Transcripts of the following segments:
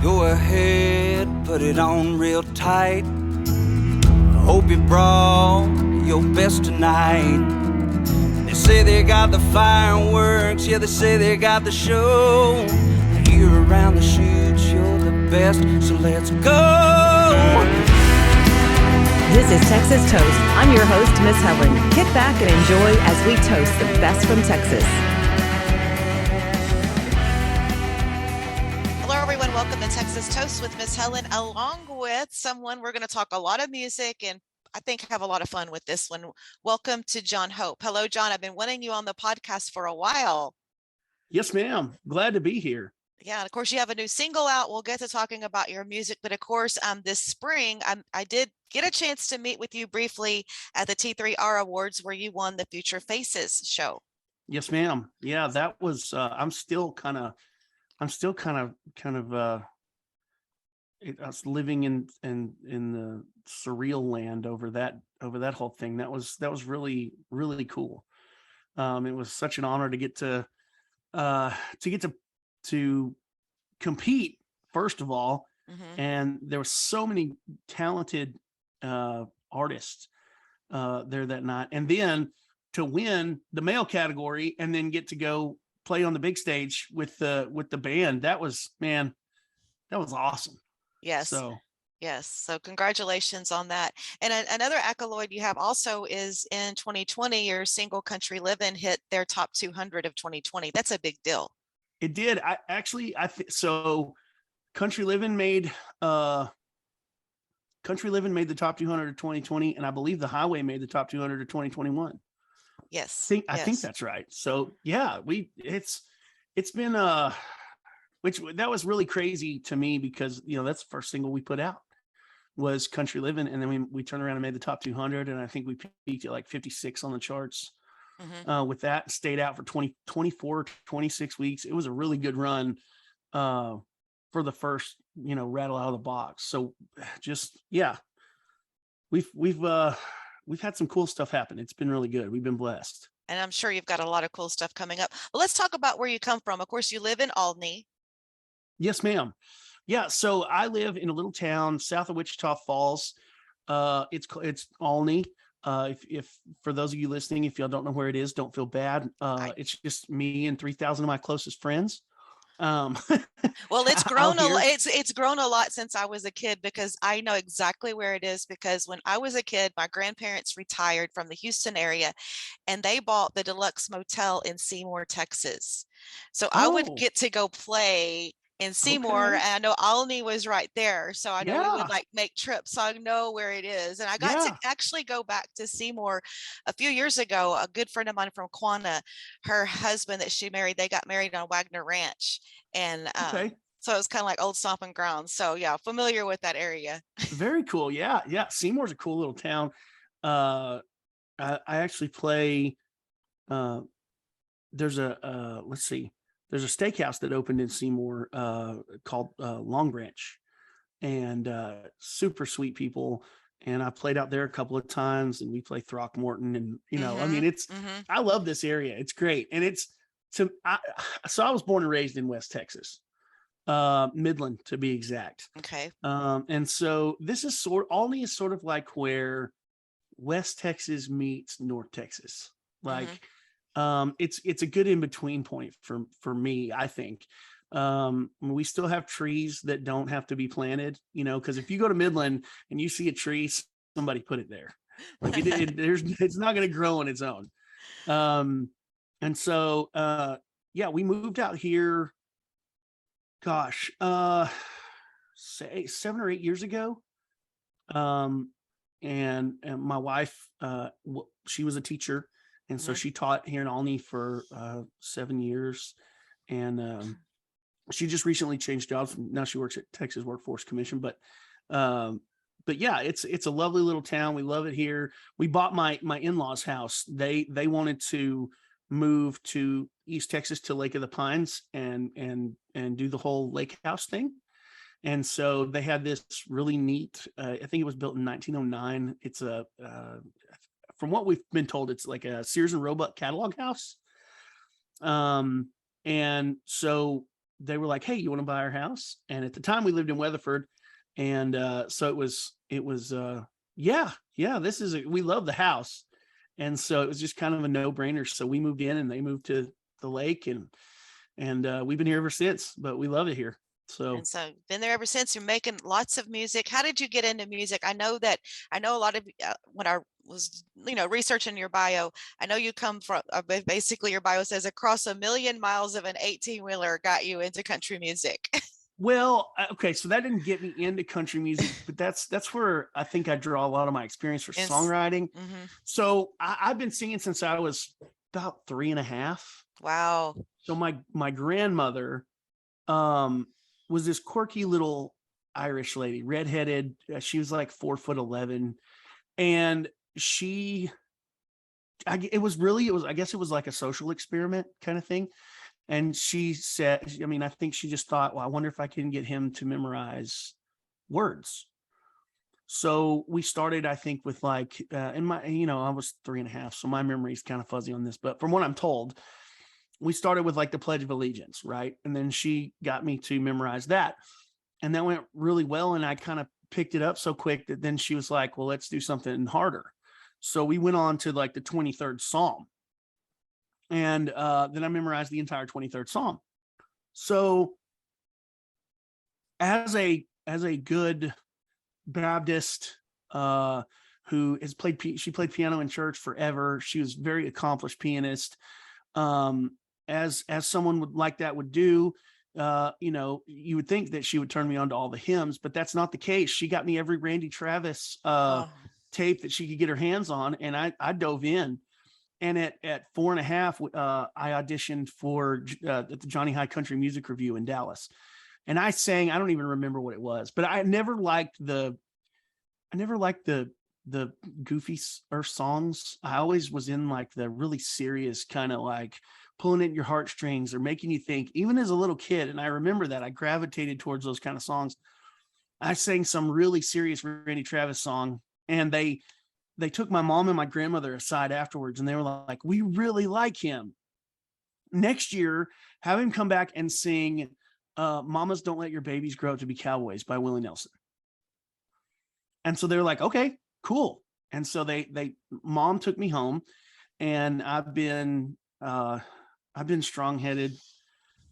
Go ahead, put it on real tight. Hope you brought your best tonight. They say they got the fireworks, yeah, they say they got the show. You're around the shoots, you're the best, so let's go. This is Texas Toast. I'm your host, Miss Helen. Kick back and enjoy as we toast the best from Texas. Hello, everyone. Welcome to Texas Toast with Miss Helen, along with someone we're going to talk a lot of music and I think have a lot of fun with this one. Welcome to Jon Hope. Hello, Jon. I've been wanting you on the podcast for a while. Yes, ma'am. Glad to be here. Yeah, and of course, you have a new single out. We'll get to talking about your music, but of course, this spring, I did get a chance to meet with you briefly at the T3R Awards, where you won the Future Faces show. Yes, ma'am. Yeah, that was. I'm still kind of I was living in the surreal land over that whole thing. That was really cool. It was such an honor to get to compete, first of all. Mm-hmm. And there were so many talented artists there that night, and then to win the male category and then get to go play on the big stage with the band. That was awesome. Yes. So congratulations on that. And another accolade you have also is in 2020, your single Country Livin' hit their top 200 of 2020. That's a big deal. It did. So Country Livin' made the top 200 of 2020, and I believe The Highway made the top 200 of 2021. Yes. I think that's right. So yeah, it's been which that was really crazy to me because that's the first single we put out was Country Livin', and then we turned around and made the top 200, and I think we peaked at like 56 on the charts. Mm-hmm. With that, stayed out for 26 weeks. It was a really good run for the first rattle out of the box. So just we've had some cool stuff happen. It's been really good. We've been blessed. And I'm sure you've got a lot of cool stuff coming up. Well, let's talk about where you come from. Of course, you live in Albany. Yes, ma'am. Yeah. So I live in a little town south of Wichita Falls. It's Albany. If for those of you listening, if y'all don't know where it is, don't feel bad. It's just me and 3,000 of my closest friends. Well, it's grown it's grown a lot since I was a kid, because I know exactly where it is, because when I was a kid, my grandparents retired from the Houston area and they bought the Deluxe Motel in Seymour, Texas. So I would get to go play in Seymour, and I know Albany was right there, so I know we would make trips, so I know where it is. And I got to actually go back to Seymour a few years ago. A good friend of mine from Quanah, her husband that she married, they got married on Wagner Ranch, and so it's kind of like old stomping grounds. So yeah, familiar with that area. Very cool. Yeah. Seymour's a cool little town. I actually play. There's a let's see. There's a steakhouse that opened in Seymour called Long Branch, and super sweet people. And I played out there a couple of times, and we play Throckmorton, and I mean, I love this area. It's great, and so I was born and raised in West Texas, Midland to be exact. Okay. And so this is Albany is sort of like where West Texas meets North Texas, like. It's a good in-between point for me, I think. We still have trees that don't have to be planted, because if you go to Midland and you see a tree, somebody put it there. Like it's not going to grow on its own. And so, we moved out here, say 7 or 8 years ago. And my wife, she was a teacher. And so she taught here in Albany for 7 years, and she just recently changed jobs. Now she works at Texas Workforce Commission. But yeah, it's a lovely little town. We love it here. We bought my in-laws' house. They wanted to move to East Texas to Lake of the Pines and do the whole lake house thing. And so they had this really neat. I think it was built in 1909. It's from what we've been told, it's like a Sears and Roebuck catalog house. And so they were like, hey, you want to buy our house? And at the time we lived in Weatherford. And so it was yeah, we love the house. And so it was just kind of a no brainer. So we moved in and they moved to the lake, and we've been here ever since, but we love it here. So been there ever since. You're making lots of music. How did you get into music? I know a lot of when I was, researching your bio, I know you come from basically your bio says across 1,000,000 miles of an 18-wheeler got you into country music. Well, okay, so that didn't get me into country music, but that's where I think I draw a lot of my experience for songwriting. Mm-hmm. So I've been singing since I was about 3.5. Wow. So my grandmother was this quirky little Irish lady, redheaded. She was like 4'11", and I guess it was like a social experiment kind of thing. And she said, I think she just thought, well, I wonder if I can get him to memorize words. So we started, I think, with like, I was 3.5, so my memory is kind of fuzzy on this, but from what I'm told, we started with like the Pledge of Allegiance, right? And then she got me to memorize that. And that went really well. And I kind of picked it up so quick that then she was like, well, let's do something harder. So we went on to like the 23rd Psalm. And then I memorized the entire 23rd Psalm. So as a good Baptist who has she played piano in church forever. She was a very accomplished pianist. As someone would do, you would think that she would turn me on to all the hymns, but that's not the case. She got me every Randy Travis tape that she could get her hands on, and I dove in. And at 4.5, I auditioned for the Johnny High Country Music Review in Dallas, and I sang. I don't even remember what it was, but I never liked the goofy songs. I always was in like the really serious kind of like pulling at your heartstrings or making you think. Even as a little kid, and I remember that I gravitated towards those kind of songs. I sang some really serious Randy Travis song, and they took my mom and my grandmother aside afterwards, and they were like, we really like him. Next year, have him come back and sing Mamas Don't Let Your Babies Grow Up to Be Cowboys by Willie Nelson. And so they were like, okay, cool. And so mom took me home, and I've been strong-headed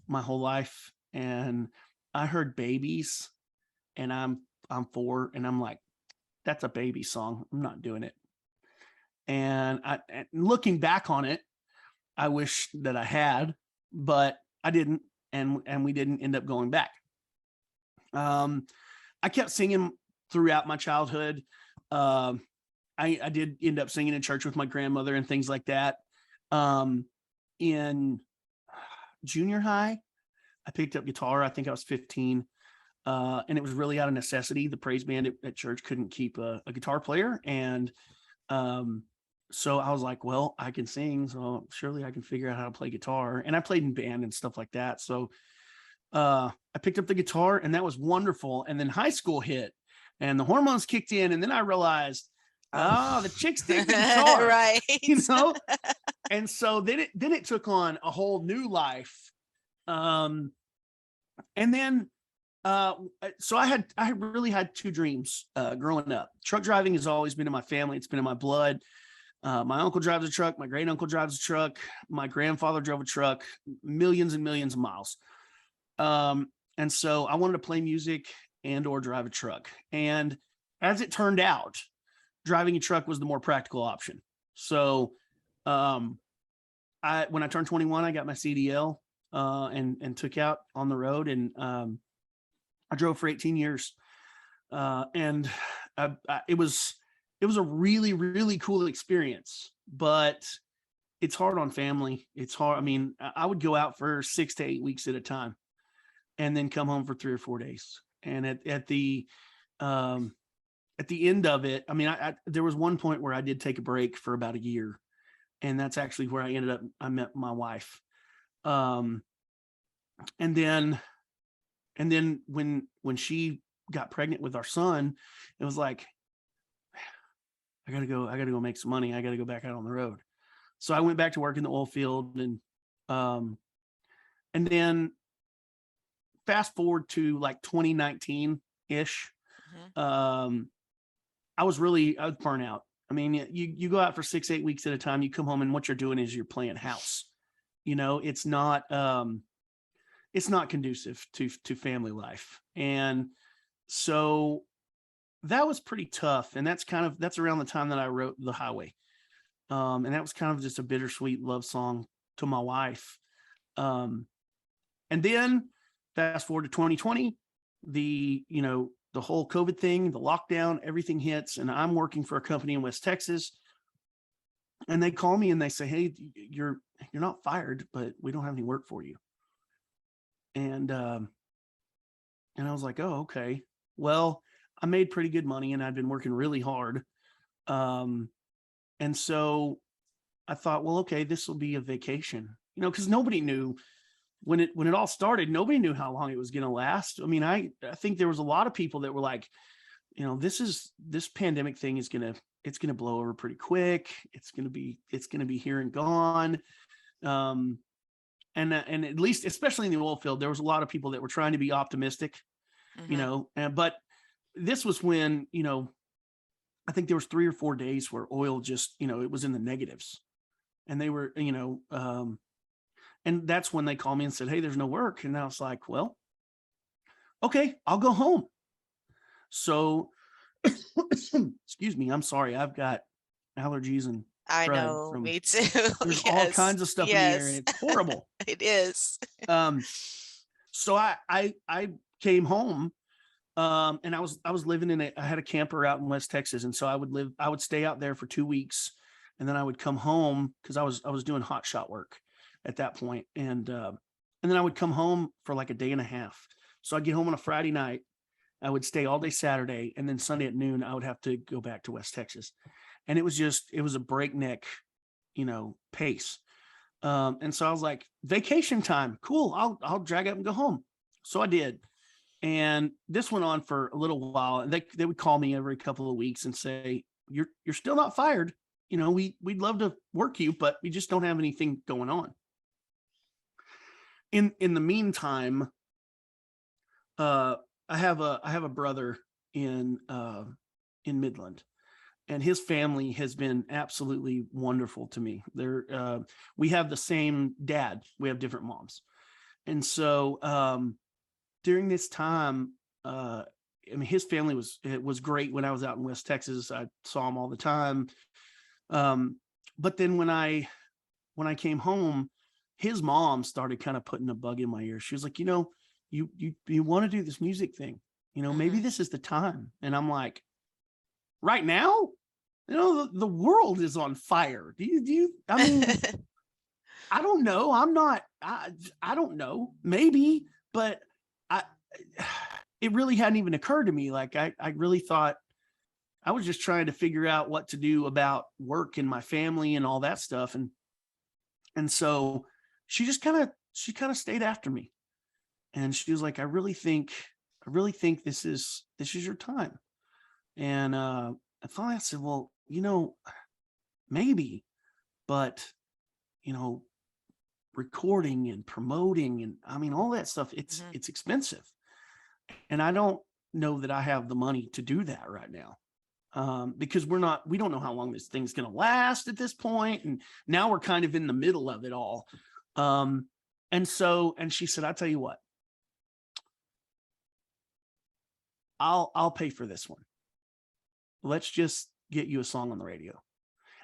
my whole life. And I heard Babies, and I'm 4, and I'm like, that's a baby song. I'm not doing it. And looking back on it, I wish that I had, but I didn't. And we didn't end up going back. I kept singing throughout my childhood. I did end up singing in church with my grandmother and things like that. In junior high, I picked up guitar. I think I was 15. And it was really out of necessity. The praise band at church couldn't keep a guitar player. And so I was like, well, I can sing, so surely I can figure out how to play guitar. And I played in band and stuff like that. So I picked up the guitar, and that was wonderful. And then high school hit, and the hormones kicked in. And then I realized, the chicks dig the guitar. Right. And so then it took on a whole new life. And then so I really had 2 dreams growing up. Truck driving has always been in my family. It's been in my blood. My uncle drives a truck. My great uncle drives a truck. My grandfather drove a truck, millions and millions of miles. And so I wanted to play music and or drive a truck. And as it turned out, driving a truck was the more practical option. So when I turned 21, I got my CDL and took out on the road, and I drove for 18 years. And it was a really, really cool experience, but it's hard on family. It's hard. I mean, I would go out for 6 to 8 weeks at a time and then come home for 3 or 4 days. And at the end of it, I mean, there was one point where I did take a break for about a year, and that's actually where I met my wife. And then when she got pregnant with our son, it was like, I gotta go make some money. I gotta go back out on the road. So I went back to work in the oil field, and then fast forward to like 2019 ish. I was burnt out. I mean, you go out for 6-8 weeks at a time, you come home and what you're doing is you're playing house. It's not conducive to family life. And so that was pretty tough. And that's around the time that I wrote The Highway. And that was kind of just a bittersweet love song to my wife. And then fast forward to 2020, the whole COVID thing, the lockdown, everything hits, and I'm working for a company in West Texas. And they call me and they say, "Hey, you're not fired, but we don't have any work for you." And I was like, "Oh, okay. Well, I made pretty good money and I'd been working really hard." And so I thought, well, okay, this will be a vacation, because nobody knew when it all started, nobody knew how long it was going to last. I mean, I think there was a lot of people that were like, this pandemic thing it's going to blow over pretty quick. It's going to be here and gone. And at least, especially in the oil field, there was a lot of people that were trying to be optimistic, but this was when, I think there was 3 or 4 days where oil just, it was in the negatives, and they were, and that's when they called me and said, "Hey, there's no work." And I was like, well, okay, I'll go home. So, excuse me, I'm sorry. I've got allergies and I know, me too. There's all kinds of stuff in the air, and it's horrible. It is. So I came home, and I was living I had a camper out in West Texas. And so I would stay out there for 2 weeks, and then I would come home because I was doing hot shot work at that point. And then I would come home for like a day and a half. So I'd get home on a Friday night. I would stay all day Saturday, and then Sunday at noon, I would have to go back to West Texas. And it was a breakneck, pace. And so I was like, vacation time. Cool. I'll drag up and go home. So I did. And this went on for a little while. And they would call me every couple of weeks and say, you're still not fired. We'd love to work you, but we just don't have anything going on. In the meantime, I have a brother in Midland, and his family has been absolutely wonderful to me. We have the same dad. We have different moms. And so during this time, his family was great when I was out in West Texas. I saw him all the time. But then when I came home, his mom started kind of putting a bug in my ear. She was like, you want to do this music thing, maybe this is the time. And I'm like, right now, the world is on fire. I mean, I don't know. I don't know, maybe, but it really hadn't even occurred to me. Like I really thought I was just trying to figure out what to do about work and my family and all that stuff. And so she kind of stayed after me, and she was like, I really think this is your time. And finally I said, well, maybe, but recording and promoting and I mean all that stuff, it's expensive, and I don't know that I have the money to do that right now. Because we don't know how long this thing's going to last at this point. And now we're kind of in the middle of it all. And she said, I tell you what, I'll pay for this one. Let's just get you a song on the radio.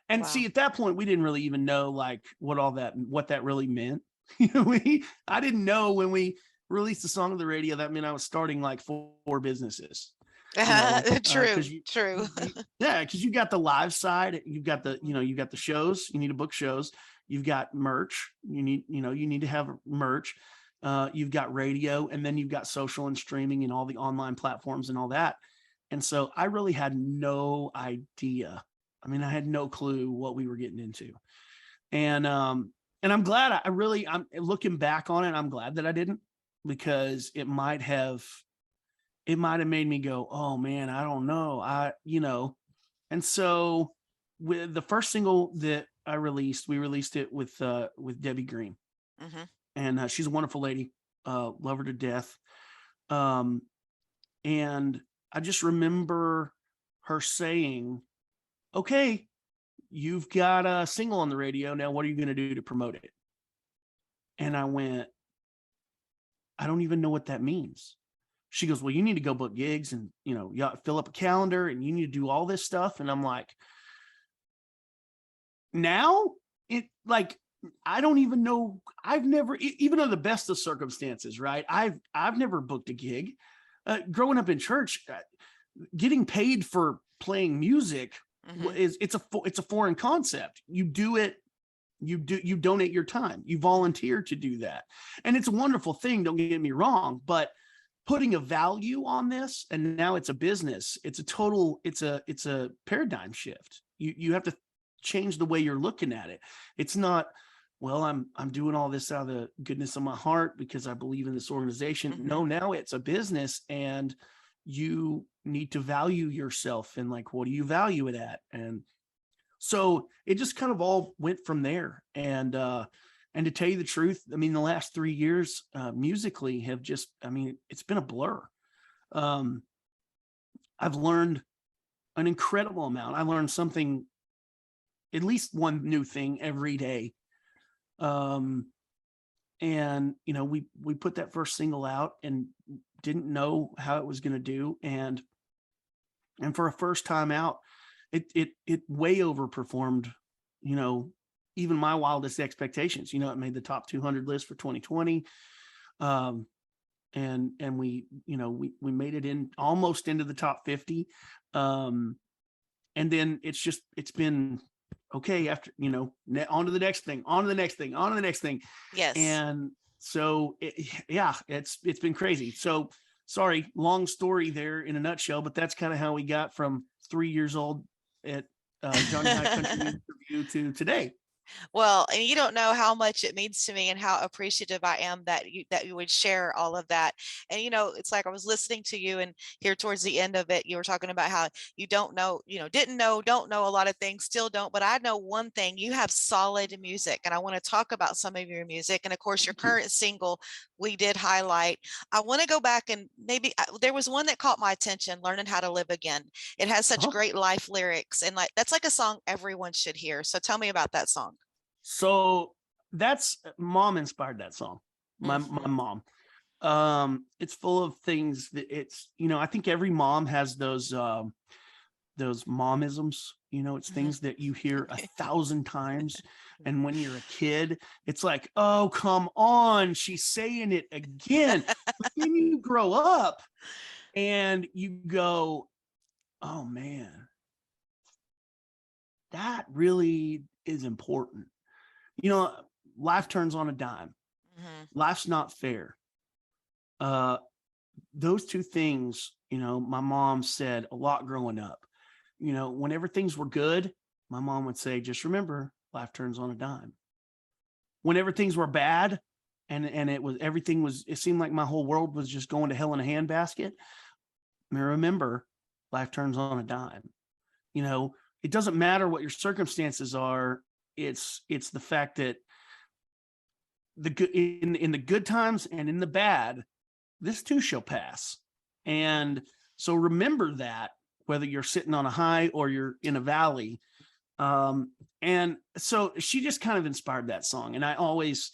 And see, at that point, we didn't really even know like what that really meant. I didn't know when we released the song on the radio, that meant I was starting like 4 businesses. True. Yeah, because you got the live side, you've got the shows, you need to book shows, you've got merch, you need to have merch, you've got radio, and then you've got social and streaming and all the online platforms and all that. And so I really had no idea. I mean, I had no clue what we were getting into. And I'm glad I'm looking back on it, I'm glad that I didn't, because it might have made me go, oh man, I don't know. And so with the first single that we released it with Debbie Green. And she's a wonderful lady. love her to death. And I just remember her saying, okay, you've got a single on the radio. Now, what are you going to do to promote it? And I went, I don't even know what that means. She goes, well, you need to go book gigs and, you fill up a calendar and you need to do all this stuff. And I'm like, now I don't even know. I've never, even under the best of circumstances, right? I've never booked a gig. Growing up in church, getting paid for playing music it's a foreign concept. You do it. You donate your time. You volunteer to do that. And it's a wonderful thing. Don't get me wrong, but putting a value on this, and now it's a business. It's a paradigm shift. You have to change the way you're looking at it. It's not, well, I'm doing all this out of the goodness of my heart because I believe in this organization. No, now it's a business, and you need to value yourself. And like, what do you value it at? And so it just kind of all went from there. And to tell you the truth, I mean, the last 3 years musically have just, it's been a blur. I've learned an incredible amount. I learned something, at least one new thing every day. And we put that first single out and didn't know how it was going to do. And for a first time out, it way overperformed, even my wildest expectations. It made the top 200 list for 2020. And we made it in almost into the top 50. And then it's been okay after, on to the next thing, on to the next thing, on to the next thing. Yes. And so it's been crazy. So sorry, long story there in a nutshell, but that's kind of how we got from 3 years old at Johnny High Country Interview to today. Well, and you don't know how much it means to me and how appreciative I am that you would share all of that. And, it's like I was listening to you, and here towards the end of it, you were talking about how you don't know, don't know a lot of things, still don't. But I know one thing: you have solid music, and I want to talk about some of your music. And of course, your current single we did highlight. I want to go back and maybe there was one that caught my attention, Learning How to Live Again. It has such great life lyrics, and that's like a song everyone should hear. So tell me about that song. So that's Mom inspired that song. My mom. It's full of things that it's, I think every mom has those momisms, it's things that you hear 1,000 times. And when you're a kid, it's like, oh, come on, she's saying it again. But then you grow up and you go, oh man, that really is important. Life turns on a dime. Life's not fair. Those two things, my mom said a lot growing up. Whenever things were good, my mom would say, just remember, life turns on a dime. Whenever things were bad and it seemed like my whole world was just going to hell in a handbasket, remember, life turns on a dime. It doesn't matter what your circumstances are. It's the fact that in the good times and in the bad, this too shall pass. And so remember that, whether you're sitting on a high or you're in a valley. And so she just kind of inspired that song. And I always,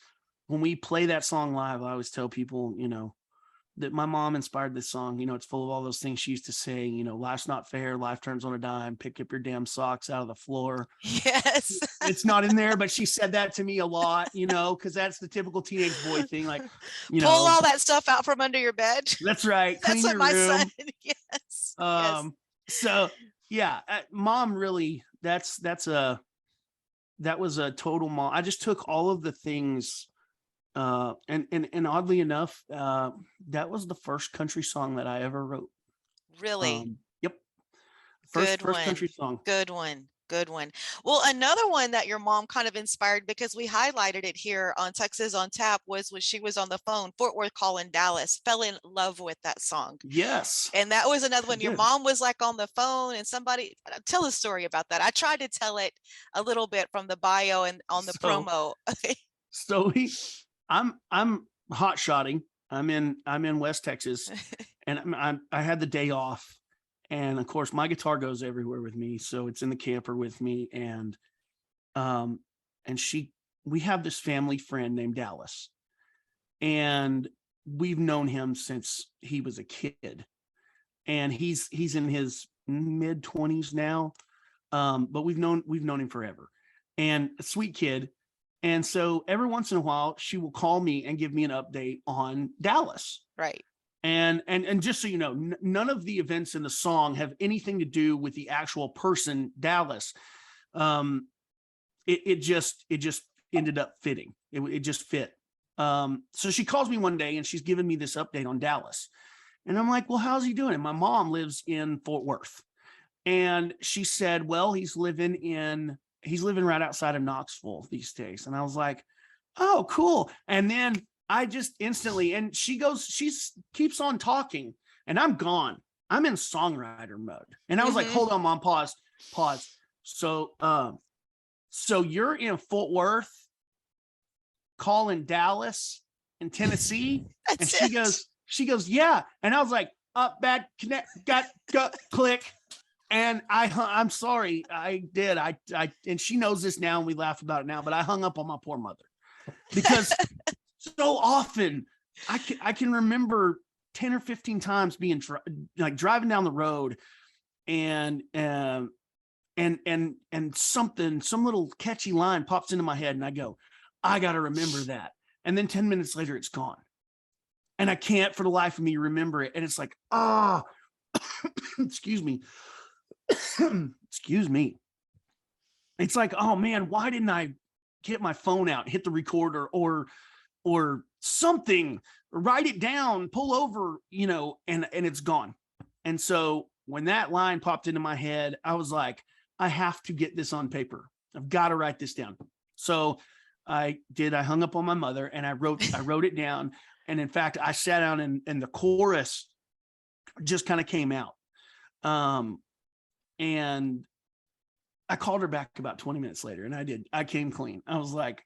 when we play that song live, I always tell people, that my mom inspired this song. It's full of all those things she used to say, life's not fair, life turns on a dime, pick up your damn socks out of the floor. Yes. It's not in there, but she said that to me a lot, because that's the typical teenage boy thing. Like, pull all that stuff out from under your bed. That's right. That's what my son. Yes. So yeah, mom really, that was a total mom. I just took all of the things. And oddly enough, that was the first country song that I ever wrote. Really? Yep. First country song. Good one. Well, another one that your mom kind of inspired, because we highlighted it here on Texas on Tap, was when she was on the phone, Fort Worth calling Dallas, fell in love with that song. Yes. And that was another one. Your mom was like on the phone, and somebody tell a story about that. I tried to tell it a little bit from the bio and on the promo. So I'm hot shotting I'm in West Texas, and I had the day off, and of course my guitar goes everywhere with me, so it's in the camper with me, and um, and we have this family friend named Dallas, and we've known him since he was a kid, and he's in his mid-20s now, but we've known him forever, and a sweet kid. And so every once in a while, she will call me and give me an update on Dallas. Right. And just so you know, none of the events in the song have anything to do with the actual person, Dallas. It just ended up fitting. It just fit. So she calls me one day and she's giving me this update on Dallas. And I'm like, well, how's he doing? And my mom lives in Fort Worth. And she said, well, he's living right outside of Knoxville these days. And I was like, oh, cool. And then I just instantly, and she keeps on talking, and I'm gone. I'm in songwriter mode. And I was like, hold on, Mom, pause. So you're in Fort Worth calling Dallas in Tennessee? And she goes, yeah. And I was like, bad connect, got click. And I'm sorry, I did. I and she knows this now, and we laugh about it now, but I hung up on my poor mother because so often I can remember 10 or 15 times being driving down the road and some little catchy line pops into my head, and I go, I got to remember that. And then 10 minutes later, it's gone. And I can't for the life of me remember it. And it's like, excuse me. Excuse me. It's like, oh man, why didn't I get my phone out, hit the recorder or something, write it down, pull over, and it's gone. And so when that line popped into my head, I was like, I have to get this on paper. I've got to write this down. So I hung up on my mother and I wrote it down. And in fact, I sat down and the chorus just kind of came out. And I called her back about 20 minutes later, and I came clean. I was like,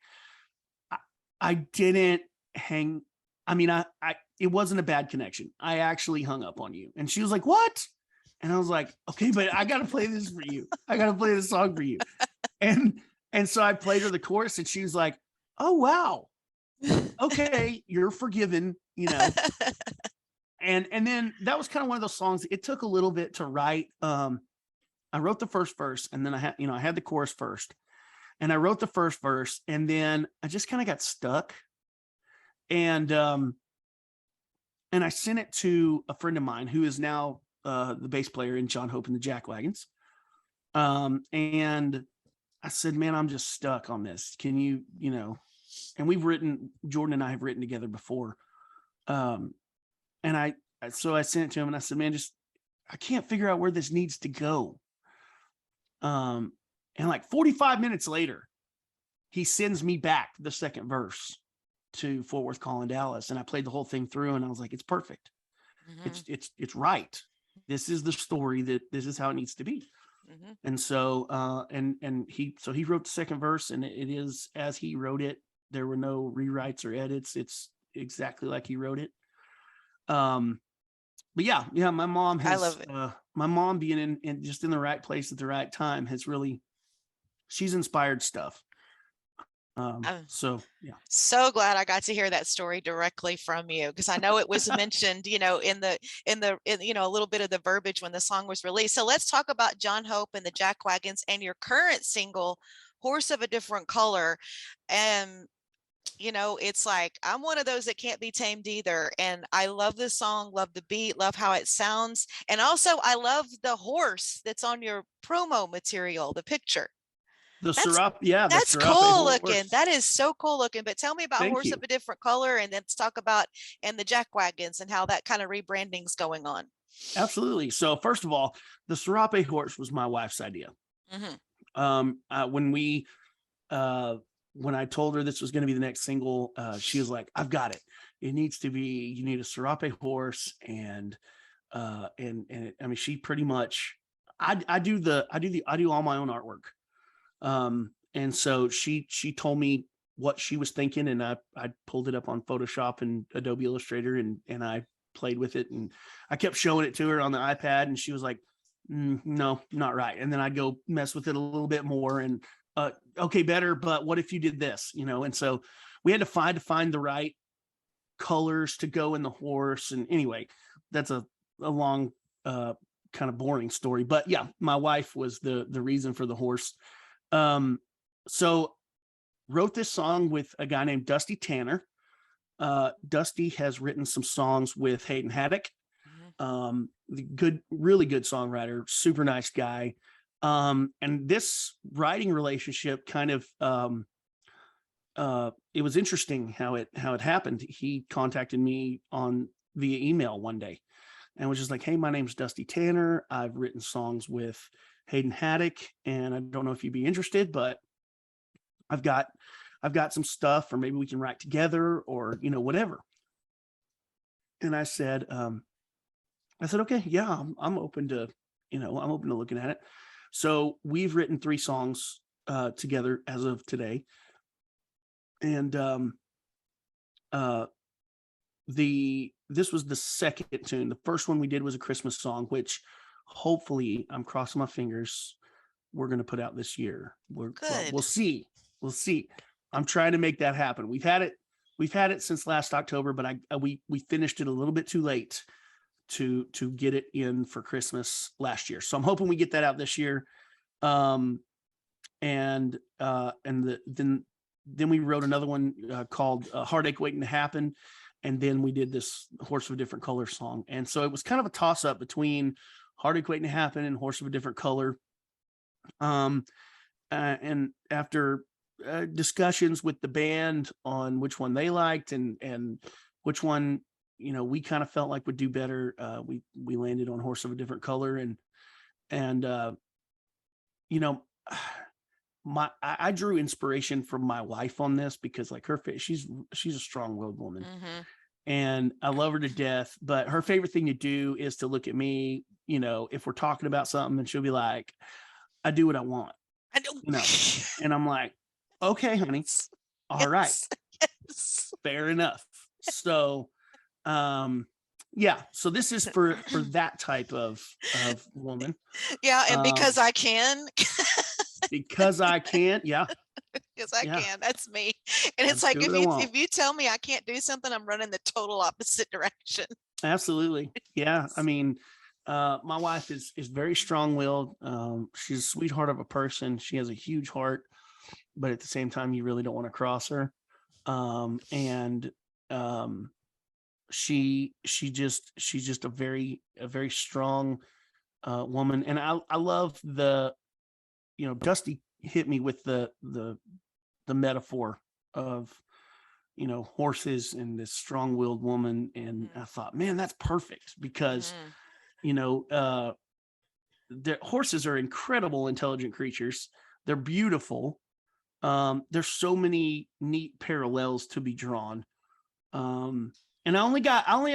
I didn't hang. I mean, it wasn't a bad connection. I actually hung up on you. And she was like, what? And I was like, okay, but I got to play this for you. I got to play this song for you. And so I played her the chorus, and she was like, oh, wow. Okay. You're forgiven, And then that was kind of one of those songs. It took a little bit to write. I wrote the first verse, and then I had the chorus first, and I wrote the first verse, and then I just kind of got stuck. And I sent it to a friend of mine who is now the bass player in Jon Hope and the Jackwagons. And I said, man, I'm just stuck on this. Can you, and Jordan and I have written together before. And so I sent it to him, and I said, man, I can't figure out where this needs to go. And like 45 minutes later, he sends me back the second verse to Fort Worth calling Dallas. And I played the whole thing through, and I was like, it's perfect. Mm-hmm. It's right. This is the story this is how it needs to be. Mm-hmm. And so, he wrote the second verse, and it is as he wrote it. There were no rewrites or edits. It's exactly like he wrote it. But yeah, my mom has, I love it. My mom being in just in the right place at the right time has really, she's inspired stuff. So yeah. So glad I got to hear that story directly from you, because I know it was mentioned, in a little bit of the verbiage when the song was released. So let's talk about Jon Hope and the Jackwagons and your current single, Horse of a Different Color. And it's like, I'm one of those that can't be tamed either. And I love this song, love the beat, love how it sounds. And also I love the horse that's on your promo material, the picture. That's cool looking. That is so cool looking. But tell me about Horse of a Different Color, and then let's talk about and the Jackwagons and how that kind of rebranding's going on. Absolutely. So first of all, the Serape horse was my wife's idea. Mm-hmm. When I told her this was going to be the next single, she was like, I've got it. You need a Serape horse. And she pretty much, I do all my own artwork. And so she told me what she was thinking, and I pulled it up on Photoshop and Adobe Illustrator, and I played with it, and I kept showing it to her on the iPad, and she was like, no, not right. And then I'd go mess with it a little bit more, and okay, better, but what if you did this, and so we had to find the right colors to go in the horse. And anyway, that's a long kind of boring story, but yeah, my wife was the reason for the horse. So wrote this song with a guy named Dusty Tanner. Dusty has written some songs with Hayden Haddock. Really good songwriter, super nice guy. And this writing relationship kind of, it was interesting how it happened. He contacted me via email one day and was just like, hey, my name's Dusty Tanner. I've written songs with Hayden Haddock, and I don't know if you'd be interested, but I've got some stuff, or maybe we can write together, or, whatever. And I said, okay, yeah, I'm open to, I'm open to looking at it. So we've written 3 songs together as of today. And this was the second tune. The first one we did was a Christmas song, which hopefully, I'm crossing my fingers, we're going to put out this year. We'll see. I'm trying to make that happen. We've had it since last October, but we finished it a little bit too late to get it in for Christmas last year. So I'm hoping we get that out this year. Then we wrote another one called Heartache Waiting to Happen. And then we did this Horse of a Different Color song. And so it was kind of a toss up between Heartache Waiting to Happen and Horse of a Different Color. And after discussions with the band on which one they liked and which one, we kind of felt like would do better, we landed on Horse of a Different Color. And I drew inspiration from my wife on this, because like she's a strong-willed woman, and I love her to death, but her favorite thing to do is to look at me, if we're talking about something, and she'll be like, I do what I want, and I'm like, okay, honey, all right, fair enough. So yeah, so this is for that type of woman. Yeah, and because I can. Because I can't, yeah. Because I can. That's me. And it's like, if you tell me I can't do something, I'm running the total opposite direction. Absolutely. Yeah. I mean, my wife is very strong-willed. She's a sweetheart of a person. She has a huge heart, but at the same time, you really don't want to cross her. She's just a very strong woman. And I love Dusty hit me with the metaphor of, horses and this strong-willed woman. And I thought, man, that's perfect, because, the horses are incredible, intelligent creatures. They're beautiful. There's so many neat parallels to be drawn. And I only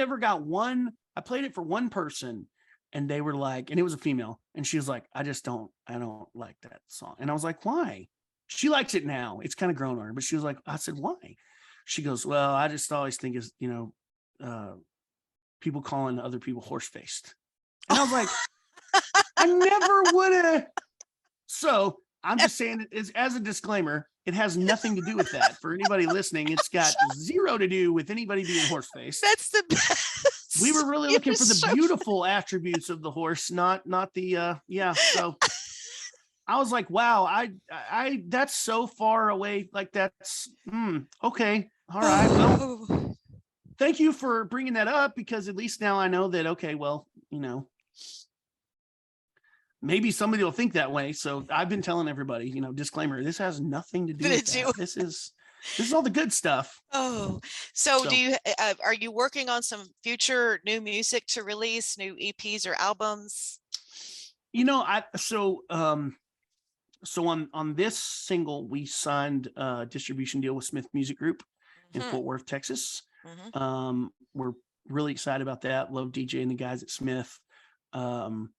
ever got one. I played it for one person, and they were like, and it was a female, and she was like, I don't like that song. And I was like, why? She likes it now. It's kind of grown on her, but she was like, I said, why? She goes, well, I just always think is, people calling other people horse-faced. And I was like, I never would have. So I'm just saying, as a disclaimer, it has nothing to do with that. For anybody listening, it's got zero to do with anybody being horse-faced. That's the best. We were really looking for the beautiful attributes of the horse, not the So I was like, wow, I that's so far away. Like that's okay. All right. Well, thank you for bringing that up, because at least now I know that, okay, well, maybe somebody will think that way. So I've been telling everybody, disclaimer, this has nothing to do with that. This is all the good stuff. Oh, so do you, are you working on some future new music to release, new EPs or albums? So on this single, we signed a distribution deal with Smith Music Group in Fort Worth, Texas. We're really excited about that. Love DJ and the guys at Smith. And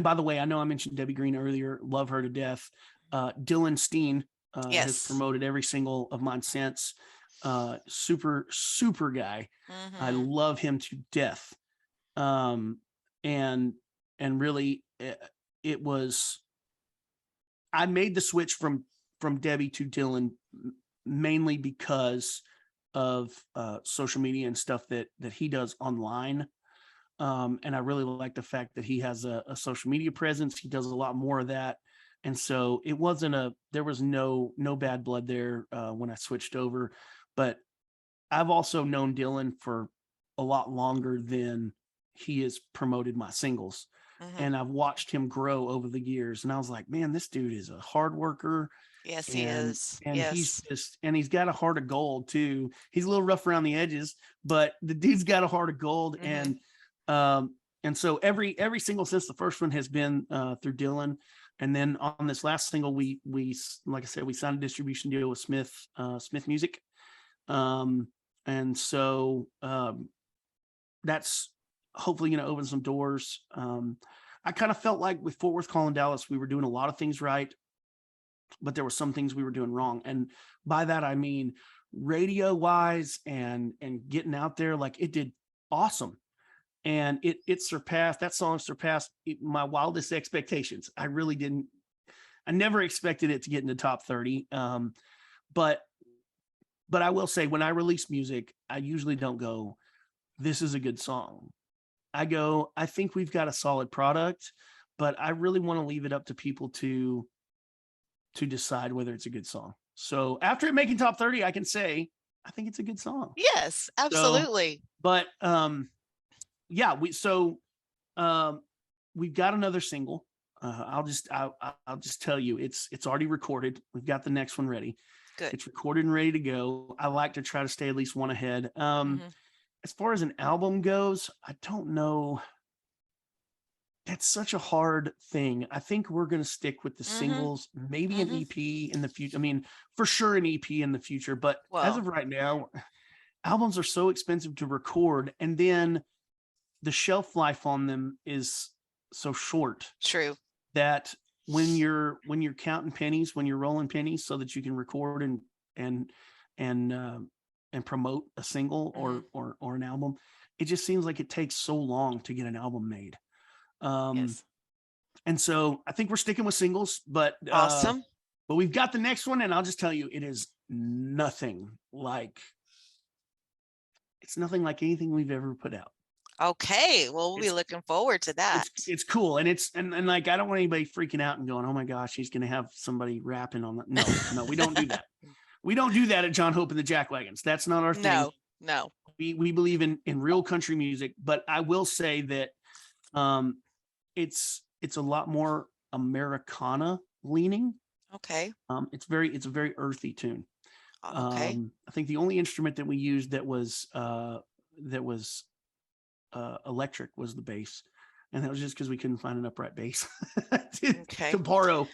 by the way, I know I mentioned Debbie Green earlier. Love her to death. Dylan Steen has promoted every single of mine since. Super guy. I love him to death. And really it was, I made the switch from Debbie to Dylan mainly because of social media and stuff that he does online. And I really like the fact that he has a social media presence. He does a lot more of that. And so it wasn't there was no bad blood there when I switched over. But I've also known Dylan for a lot longer than he has promoted my singles. And I've watched him grow over the years. And I was like, man, this dude is a hard worker. Yes, he is. And he's got a heart of gold too. He's a little rough around the edges, but the dude's got a heart of gold. And so every single since the first one has been through Dylan. And then on this last single, we like I said, we signed a distribution deal with Smith Music. And so that's hopefully going to open some doors. I kind of felt like with Fort Worth Calling Dallas, we were doing a lot of things right, but there were some things we were doing wrong. And by that, I mean, radio wise and getting out there, like it did awesome. And that song surpassed my wildest expectations. I never expected it to get into top 30. But I will say when I release music, I usually don't go, this is a good song. I go, I think we've got a solid product, but I really want to leave it up to people to decide whether it's a good song. So after it making top 30, I can say, I think it's a good song. Yes, absolutely. So, but yeah, we've got another single. I'll just tell you, it's already recorded. We've got the next one ready. Good. It's recorded and ready to go. I like to try to stay at least one ahead. As far as an album goes, I don't know. That's such a hard thing. I think we're going to stick with the singles, maybe an EP in the future. I mean, for sure an EP in the future, but as of right now, albums are so expensive to record, and then the shelf life on them is so short. True. That when you're counting pennies, when you're rolling pennies so that you can record and promote a single or an album, it just seems like it takes so long to get an album made. And so I think we're sticking with singles, but awesome. But we've got the next one, and I'll just tell you, it's nothing like anything we've ever put out. Okay, well, we'll be looking forward to that. It's cool, and and like I don't want anybody freaking out and going, "Oh my gosh, he's going to have somebody rapping on that." No, we don't do that. We don't do that at Jon Hope and the Jackwagons. That's not our thing. No. We believe in real country music, but I will say that it's a lot more Americana leaning. Okay. It's a very earthy tune. Okay. I think the only instrument that we used that was electric was the bass, and that was just because we couldn't find an upright bass to borrow.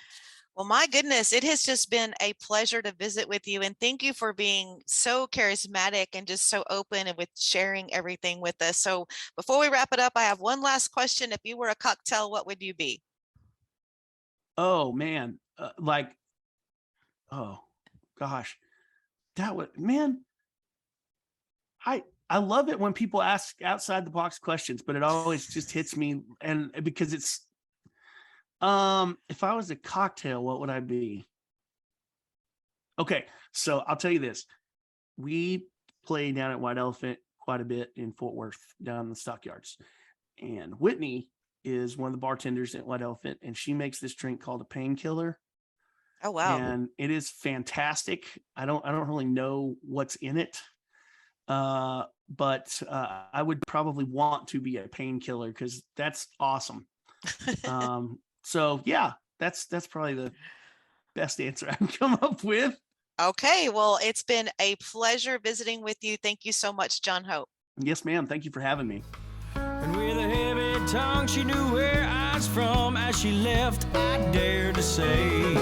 Well, my goodness, it has just been a pleasure to visit with you, and thank you for being so charismatic and just so open and with sharing everything with us. So before we wrap it up, I have one last question. If you were a cocktail, what would you be? Oh man, oh gosh, that would, man, I love it when people ask outside the box questions, but it always just hits me, and because it's if I was a cocktail, what would I be? Okay, so I'll tell you this. We play down at White Elephant quite a bit in Fort Worth, down in the stockyards. And Whitney is one of the bartenders at White Elephant, and she makes this drink called a painkiller. Oh wow. And it is fantastic. I don't really know what's in it. But I would probably want to be a painkiller because that's awesome. So yeah, that's probably the best answer I can come up with. Okay, well, it's been a pleasure visiting with you. Thank you so much, Jon Hope. Yes, ma'am. Thank you for having me. And with a heavy tongue, she knew where I was from. As she left, I dared to say,